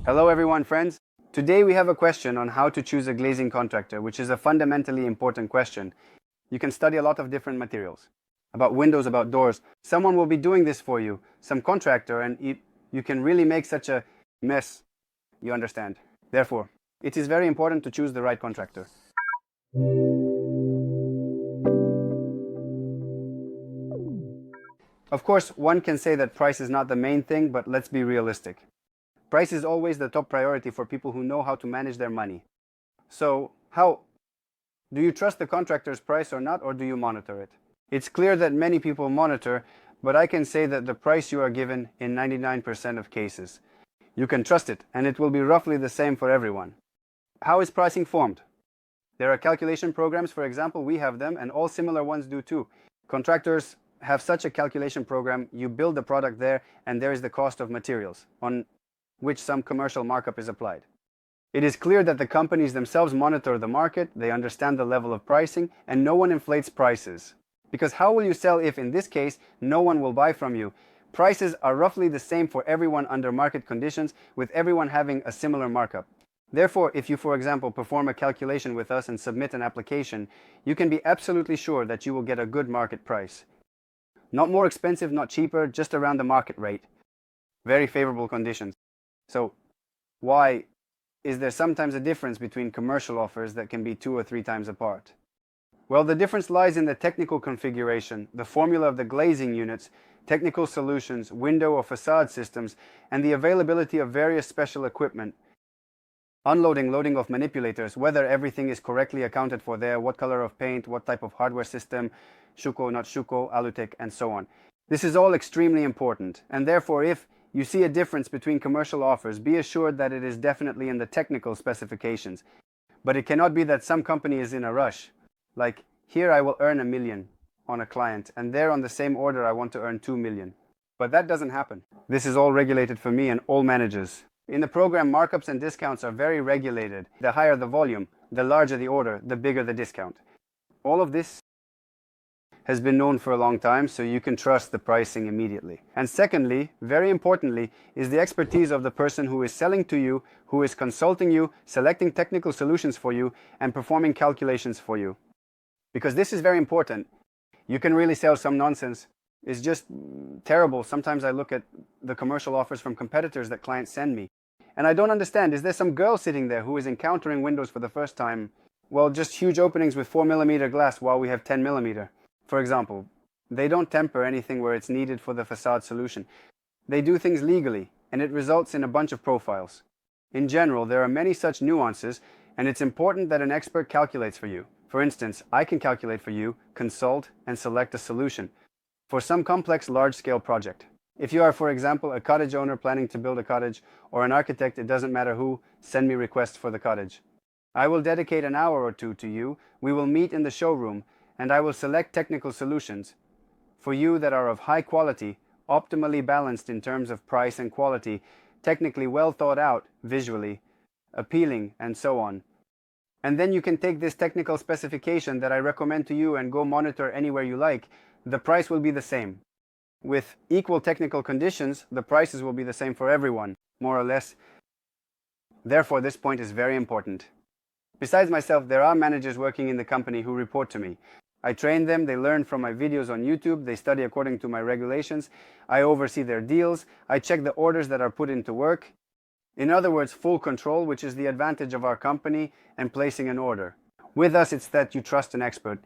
Hello everyone, friends. Today we have a question on how to choose a glazing contractor, which is a fundamentally important question. You can study a lot of different materials, about windows, about doors. Someone will be doing this for you, some contractor, and you can really make such a mess, you understand. Therefore, it is very important to choose the right contractor. Of course, one can say that price is not the main thing, but let's be realistic. Price is always the top priority for people who know how to manage their money. So, do you trust the contractor's price or not, or do you monitor it? It's clear that many people monitor, but I can say that the price you are given in 99% of cases. You can trust it, and it will be roughly the same for everyone. How is pricing formed? There are calculation programs, for example, we have them, and all similar ones do too. Contractors have such a calculation program, you build the product there, and there is the cost of materials, on which some commercial markup is applied. It is clear that the companies themselves monitor the market, they understand the level of pricing, and no one inflates prices. Because how will you sell if, in this case, no one will buy from you? Prices are roughly the same for everyone under market conditions, with everyone having a similar markup. Therefore, if you, for example, perform a calculation with us and submit an application, you can be absolutely sure that you will get a good market price. Not more expensive, not cheaper, just around the market rate. Very favorable conditions. So, why is there sometimes a difference between commercial offers that can be 2 or 3 times apart? Well, the difference lies in the technical configuration, the formula of the glazing units, technical solutions, window or facade systems, and the availability of various special equipment. Unloading, loading of manipulators, whether everything is correctly accounted for there, what color of paint, what type of hardware system, Schuco, not Schuco, Alutech, and so on. This is all extremely important, and therefore if you see a difference between commercial offers, be assured that it is definitely in the technical specifications. But it cannot be that some company is in a rush. Like, here I will earn $1 million on a client, and there on the same order I want to earn $2 million. But that doesn't happen. This is all regulated for me and all managers. In the program, markups and discounts are very regulated. The higher the volume, the larger the order, the bigger the discount. All of this has been known for a long time, so you can trust the pricing immediately. And secondly, very importantly, is the expertise of the person who is selling to you, who is consulting you, selecting technical solutions for you, and performing calculations for you. Because this is very important. You can really sell some nonsense. It's just terrible. Sometimes I look at the commercial offers from competitors that clients send me, and I don't understand, is there some girl sitting there who is encountering windows for the first time? Well, just huge openings with 4mm glass while we have 10mm. For example, they don't temper anything where it's needed for the facade solution. They do things legally, and it results in a bunch of profiles. In general, there are many such nuances, and it's important that an expert calculates for you. For instance, I can calculate for you, consult, and select a solution for some complex large-scale project. If you are, for example, a cottage owner planning to build a cottage, or an architect, it doesn't matter who, send me requests for the cottage. I will dedicate an hour or two to you, we will meet in the showroom, and I will select technical solutions for you that are of high quality, optimally balanced in terms of price and quality, technically well thought out, visually, appealing, and so on. And then you can take this technical specification that I recommend to you and go monitor anywhere you like. The price will be the same. With equal technical conditions, the prices will be the same for everyone, more or less. Therefore, this point is very important. Besides myself, there are managers working in the company who report to me. I train them, they learn from my videos on YouTube, they study according to my regulations, I oversee their deals, I check the orders that are put into work. In other words, full control, which is the advantage of our company and placing an order. With us, it's that you trust an expert.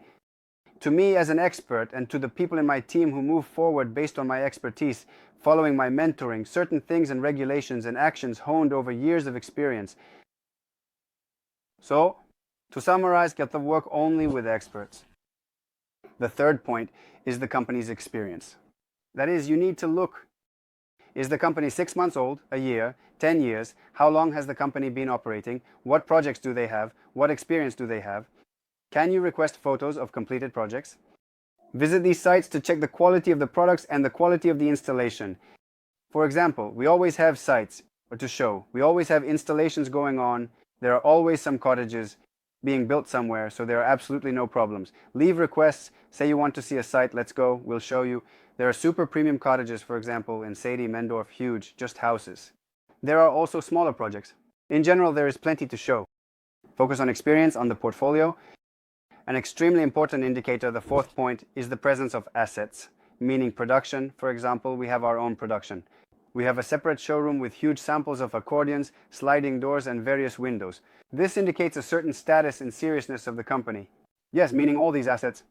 To me as an expert, and to the people in my team who move forward based on my expertise, following my mentoring, certain things and regulations and actions honed over years of experience. So, to summarize, get the work only with experts. The third point is the company's experience. That is, you need to look. Is the company 6 months old, a year, 10 years? How long has the company been operating? What projects do they have? What experience do they have? Can you request photos of completed projects? Visit these sites to check the quality of the products and the quality of the installation. For example, we always have sites to show. We always have installations going on. There are always some cottages being built somewhere, so there are absolutely no problems. Leave requests, say you want to see a site, let's go, we'll show you. There are super premium cottages, for example, in Sadie, Mendorf, huge, just houses. There are also smaller projects. In general, there is plenty to show. Focus on experience on the portfolio. An extremely important indicator, the fourth point, is the presence of assets, meaning production. For example, we have our own production. We have a separate showroom with huge samples of accordions, sliding doors, and various windows. This indicates a certain status and seriousness of the company. Yes, meaning all these assets.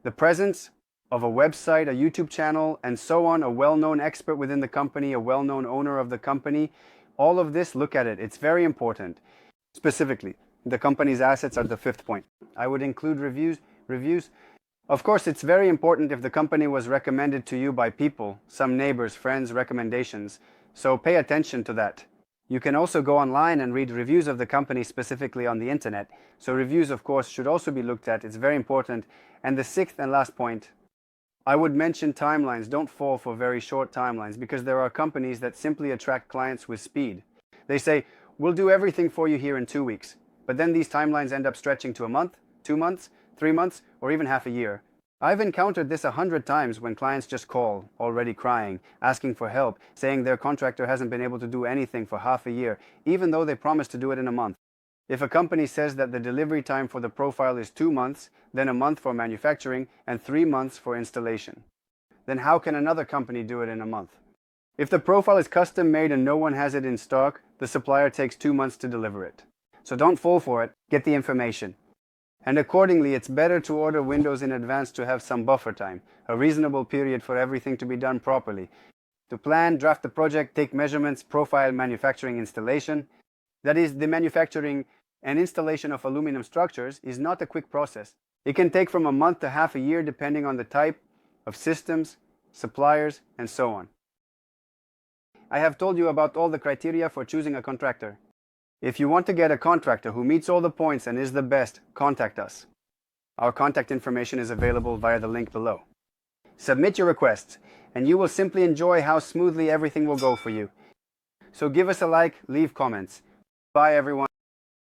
The presence of a website, a YouTube channel, and so on, a well-known expert within the company, a well-known owner of the company. All of this, look at it. It's very important. Specifically, the company's assets are the fifth point. I would include reviews. Of course, it's very important if the company was recommended to you by people, some neighbors, friends, recommendations. So pay attention to that. You can also go online and read reviews of the company specifically on the internet. So reviews, of course, should also be looked at. It's very important. And the sixth and last point, I would mention timelines. Don't fall for very short timelines, because there are companies that simply attract clients with speed. They say, we'll do everything for you here in 2 weeks. But then these timelines end up stretching to a month, 2 months, 3 months, or even half a year. I've encountered this 100 times when clients just call, already crying, asking for help, saying their contractor hasn't been able to do anything for half a year, even though they promised to do it in a month. If a company says that the delivery time for the profile is 2 months, then a month for manufacturing, and 3 months for installation, then how can another company do it in a month? If the profile is custom made and no one has it in stock, the supplier takes 2 months to deliver it. So don't fall for it, get the information. And accordingly, it's better to order windows in advance to have some buffer time, a reasonable period for everything to be done properly. To plan, draft the project, take measurements, profile, manufacturing, installation. That is, the manufacturing and installation of aluminum structures is not a quick process. It can take from a month to half a year depending on the type of systems, suppliers, and so on. I have told you about all the criteria for choosing a contractor. If you want to get a contractor who meets all the points and is the best, contact us. Our contact information is available via the link below. Submit your requests, and you will simply enjoy how smoothly everything will go for you. So give us a like, leave comments. Bye everyone.